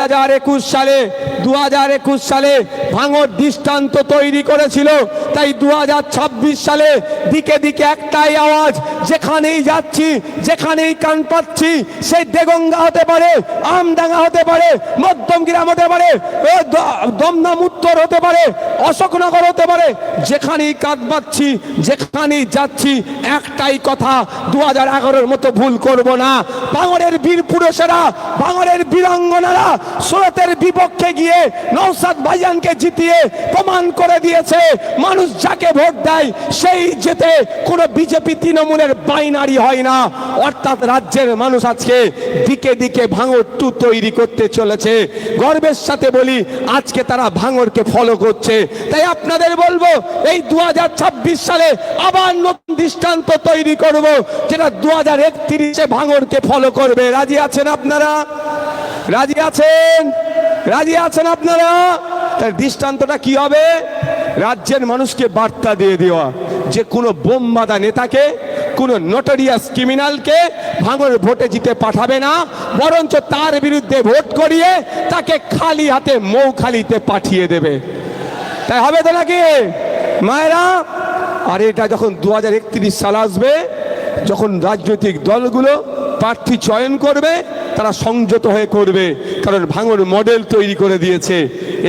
2021 সালে ভাঙর দৃষ্টান্ত তৈরি করেছিল। তাই 2026 সালে দিকে দিকে একটাই আওয়াজ, যেখানেই যাচ্ছি, যেখানেই কান পাচ্ছি, সেই দেগঙ্গা হতে পারে, আমডাঙ্গা হতে পারে, মধ্যমগ্রাম হতে পারে, দমদম উত্তর হতে পারে, অশোকনগর হতে পারে, যেখানেই কান পাচ্ছি, যেখানেই যাচ্ছি, একটাই কথা, 2011-এর মতো ভুল করব না। ভাঙড়ের বীর পুরুষেরা, ভাঙড়ের বীরাঙ্গনারা সুরতের বিপক্ষে গিয়ে নওশাদ ভাইজানকে জিতিয়ে প্রমাণ করে দিয়েছে, মানুষ যাকে ভোট দেয় সেই জেতে, কোনো বিজেপি তৃণমূলের বাইনারি হয় না। অর্থাৎ রাজ্যের মানুষ আজকে দিকে দিকে ভাঙড় 2 তৈরি করতে চলেছে। গর্বের সাথে বলি, আজকে তারা ভাঙড়কে ফলো করছে। তাই আপনাদের বলবো, এই 2026 সালে আবার নতুন দৃষ্টান্ত তৈরি করব, যেটা 2031-এ ভাঙড়কে ফলো করবে। রাজি আছেন আপনারা? রাজি আছেন? রাজি আছেন আপনারা? তার দৃষ্টান্তটা কি হবে? রাজ্যের মানুষকে বার্তা দিয়ে দেওয়া যে কোনো বোমবাদা নেতাকে, কোনো নটোরিয়াস ক্রিমিনালকে ভাঙড় ভোটে জিতে পাঠাবে না, বরঞ্চ তার বিরুদ্ধে ভোট করিয়ে তাকে খালি হাতে মৌখালিতে পাঠিয়ে দেবে। তাই হবে তো নাকি মায়েরা? আর এটা যখন 2031 সাল আসবে, যখন রাজনৈতিক দলগুলো প্রার্থী চয়ন করবে, তারা সংযত হয়ে করবে, কারণ ভাঙড় মডেল তৈরি করে দিয়েছে।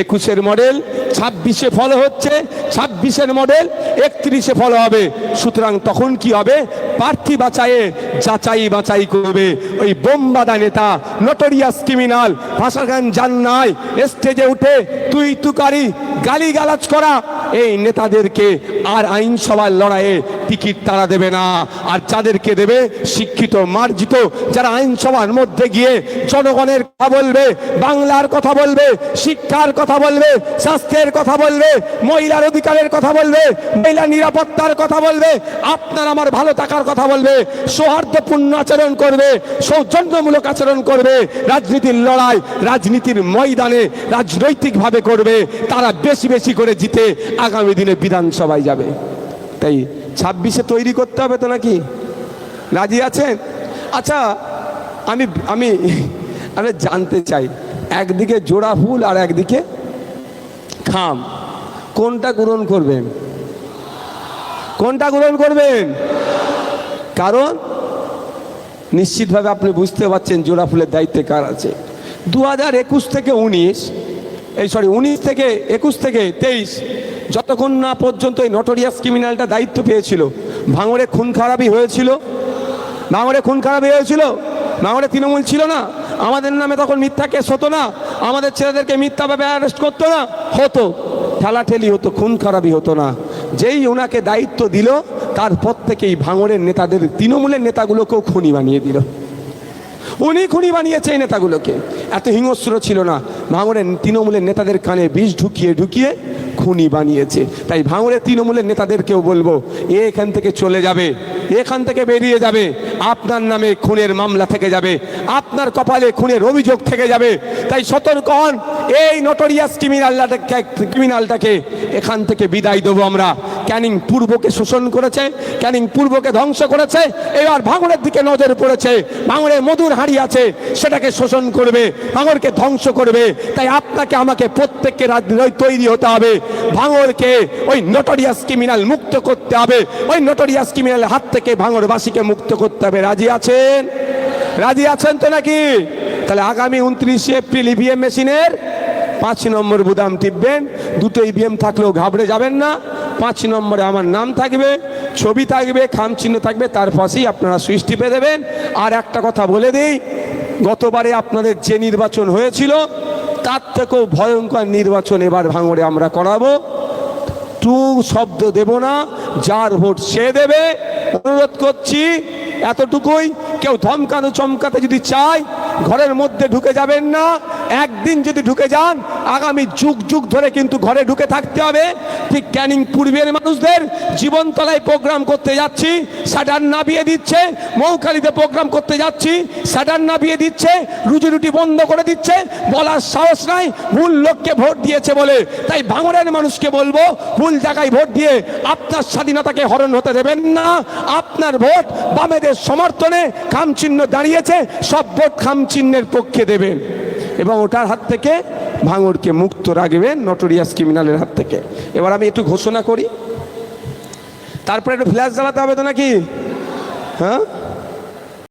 21-এর মডেল 26-এ ফলো হচ্ছে, 26-এর মডেল 31-এ ফলো হবে। সুতরাং তখন কি হবে? প্রার্থী যাচাই বাছাই করবে। ওই বোমবাদা নেতা, নটোরিয়াস ক্রিমিনাল, ভাষার গান জান্নাই, স্টেজে উঠে তুই তুকারি গালিগালাজ করা এই নেতাদেরকে আর আইনসভার লড়াইয়ে টিকিট তারা দেবে না। আর যাদেরকে দেবে, শিক্ষিত মার্জিত, যারা আইনসভার মধ্যে গিয়ে জনগণের কথা বলবে, বাংলার কথা বলবে, শিক্ষার কথা বলবে, স্বাস্থ্যের কথা বলবে, মহিলার অধিকারের কথা বলবে, মহিলা নিরাপত্তার কথা বলবে, আপনার আমার ভালো থাকার কথা বলবে, সৌহার্দ্যপূর্ণ আচরণ করবে, সৌজন্যমূলক আচরণ করবে, রাজনীতির লড়াই রাজনীতির ময়দানে রাজনৈতিকভাবে করবে, তারা বেশি বেশি করে জিতে আগামী দিনে বিধানসভায় যাবে। তাই 26-এ তৈরি করতে হবে তো নাকি? রাজি আছেন? আচ্ছা, আমি আমি আমি জানতে চাই, একদিকে জোড়া ফুল আর একদিকে খাম, কোনটা গ্রহণ করবেন? কোনটা গ্রহণ করবেন? কারণ নিশ্চিতভাবে আপনি বুঝতে পারছেন জোড়া ফুলের দায়িত্বে কার আছে। 2021 থেকে 19 থেকে 21 থেকে 23, যতক্ষণ না পর্যন্ত এই নটোরিয়াস ক্রিমিনালটা দায়িত্ব পেয়েছিল, ভাঙড়ে খুন খারাপি হয়েছিল। ভাঙড়ে তৃণমূল ছিল না, আমাদের নামে তখন মিথ্যা কেস হতো না, আমাদের ছেলেদেরকে মিথ্যাভাবে অ্যারেস্ট করতো না, হতো ঠেলাঠেলি হতো, খুন খারাপি হতো না। যেই ওনাকে দায়িত্ব দিল, তারপর থেকেই ভাঙড়ের নেতাদের, তৃণমূলের নেতাগুলোকেও খুনি বানিয়ে দিল। উনি খুনি বানিয়েছে এই নেতাগুলোকে। এত হিংস্র ছিল না, ভাঙড়ের তৃণমূলের নেতাদের কানে বিষ ঢুকিয়ে ঢুকিয়ে খুনি বানিয়েছে। তাই ভাঙড়ের তৃণমূলের নেতাদেরকেও বলবো, এখান থেকে চলে যাবে, এখান থেকে বেরিয়ে যাবে, আপনার নামে খুনের মামলা থেকে যাবে, আপনার কপালে খুনের অভিযোগ থেকে যাবে। তাই সতর্ক হন, এই নটোরিয়াস ক্রিমিনালটাকে এখান থেকে বিদায় দেবো আমরা। ক্যানিং পূর্বকে শোষণ করেছে, ক্যানিং পূর্বকে ধ্বংস করেছে, এবার ভাঙড়ের দিকে নজর পড়েছে, ভাঙড়ে মধুর হাঁড়ি আছে, সেটাকে শোষণ করবে, ভাঙড়কে ধ্বংস করবে। তাই আপনাকে আমাকে প্রত্যেককে তৈরি হতে হবে, ভাঙড়কে ওই নটোরিয়াস ক্রিমিনাল মুক্ত করতে হবে, ওই নটোরিয়াস ক্রিমিনালের হাত থেকে ভাঙড়বাসীকে মুক্ত করতে হবে। রাজি আছেন? রাজি আছেন তো নাকি? তাহলে আগামী 29 এপ্রিল ইভিএম মেশিনের 5 নম্বর বুদাম টিপবেন। 2টো ইভিএম থাকলেও ঘাবড়ে যাবেন না। 5 নম্বরে আমার নাম থাকবে, ছবি থাকবে, খাম চিহ্ন থাকবে, তার পাশেই আপনারা সুইচ টিপে দেবেন। আর একটা কথা বলে দিই, গতবারে আপনাদের যে নির্বাচন হয়েছিল, তার থেকেও ভয়ঙ্কর নির্বাচন এবার ভাঙড়ে আমরা করাবো। টু শব্দ দেব না, যার ভোট সে দেবে। অনুরোধ করছি এতটুকুই, কেউ ধমকানো চমকাতে যদি চায় ঘরের মধ্যে ঢুকে যাবেন না। একদিন যদি ঢুকে যান, আগামী যুগ যুগ ধরে কিন্তু ঘরে ঢুকে থাকতে হবে। ঠিক ক্যানিং পূর্বের মানুষদের জীবনতলায় প্রোগ্রাম করতে যাচ্ছি, স্যাটার নামিয়ে দিচ্ছে, মৌখালিতে প্রোগ্রাম করতে যাচ্ছি, স্যাটার নামিয়ে দিচ্ছে, রুজি রুটি বন্ধ করে দিচ্ছে, বলার সাহস নাই, ভুল লোককে ভোট দিয়েছে বলে। তাই ভাঙড়ের মানুষকে বলবো, ভুল জায়গায় ভোট দিয়ে আপনার স্বাধীনতাকে হরণ হতে দেবেন না। আপনার ভোট বামেদের সমর্থনে খাম চিহ্ন দাঁড়িয়েছে, সব ভোট খাম চিহ্নের পক্ষে দেবেন। এবং ওটার হাত থেকে ভাঙড়কে মুক্ত রাখবেন নটোরিয়াস ক্রিমিনালের হাত থেকে। এবার আমি একটু ঘোষণা করি, তারপরে একটু ফ্ল্যাশ জ্বালাতে হবে তো নাকি? হ্যাঁ,